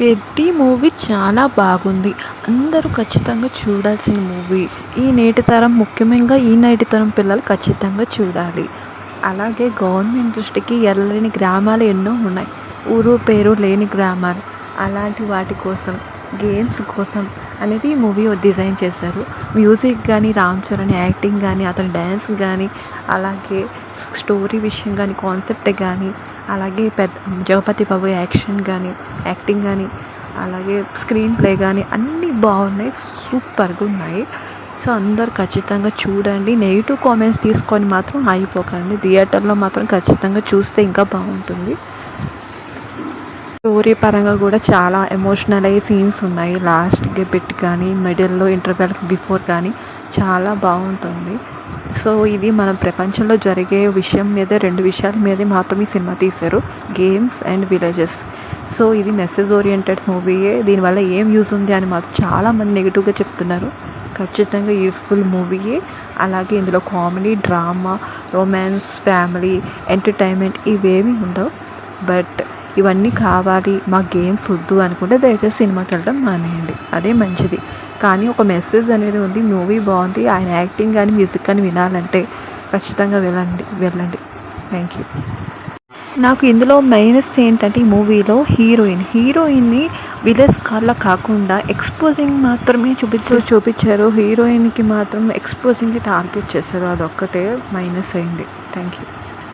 Peddi movie చాలా బాగుంది. అందరూ ఖచ్చితంగా చూడాల్సిన మూవీ. ఈ నేటి తరం ముఖ్యంగా ఈ నేటి తరం పిల్లలు ఖచ్చితంగా చూడాలి. అలాగే గవర్నమెంట్ దృష్టికి వెళ్ళలేని గ్రామాలు ఎన్నో ఉన్నాయి. ఊరు పేరు లేని గ్రామాలు. అలాంటి వాటి కోసం, గేమ్స్ కోసం అనేది ఈ మూవీ డిజైన్ చేశారు. మ్యూజిక్ కానీ, రామ్ చరణ్ యాక్టింగ్ కానీ, అతని డ్యాన్స్ కానీ, అలాగే స్టోరీ విషయం కానీ, కాన్సెప్ట్ కానీ, అలాగే జగపతి బాబు యాక్టింగ్ కానీ, అలాగే స్క్రీన్ ప్లే కానీ అన్నీ బాగున్నాయి. సూపర్గా ఉన్నాయి. సో అందరు ఖచ్చితంగా చూడండి. నెగిటివ్ కామెంట్స్ తీసుకొని మాత్రం ఆగిపోకండి. థియేటర్లో మాత్రం ఖచ్చితంగా చూస్తే ఇంకా బాగుంటుంది. స్టోరీ పరంగా కూడా చాలా ఎమోషనల్ అయ్యే సీన్స్ ఉన్నాయి. లాస్ట్కి బిట్ కానీ, మిడిల్లో, ఇంటర్వెల్కి బిఫోర్ కానీ చాలా బాగుంటుంది. సో ఇది మన ప్రపంచంలో జరిగే విషయం మీద, రెండు విషయాల మీదే మాత్రం ఈ సినిమా తీశారు, గేమ్స్ అండ్ విలేజెస్. సో ఇది మెసేజ్ ఓరియంటెడ్ మూవీయే. దీనివల్ల ఏం యూజ్ ఉంది అని మాత్రం చాలామంది నెగిటివ్గా చెప్తున్నారు. ఖచ్చితంగా యూస్ఫుల్ మూవీయే. అలాగే ఇందులో comedy, drama, romance, family, entertainment ఇవేమీ ఉండవు. బట్ ఇవన్నీ కావాలి, మా గేమ్స్ వద్దు అనుకుంటే దయచేసి సినిమాకి వెళ్ళడం మానేయండి, అదే మంచిది. కానీ ఒక మెసేజ్ అనేది ఉంది, మూవీ బాగుంది, ఆయన యాక్టింగ్ కానీ మ్యూజిక్ కానీ వినాలంటే ఖచ్చితంగా వెళ్ళండి. Thank you. నాకు ఇందులో మైనస్ ఏంటంటే ఈ మూవీలో హీరోయిన్ని విలేజ్ కార్లా కాకుండా ఎక్స్పోజింగ్ మాత్రమే చూపించారు. హీరోయిన్కి మాత్రం ఎక్స్పోజింగ్కి టార్గెట్ చేశారు. అదొక్కటే మైనస్ అయింది. Thank you.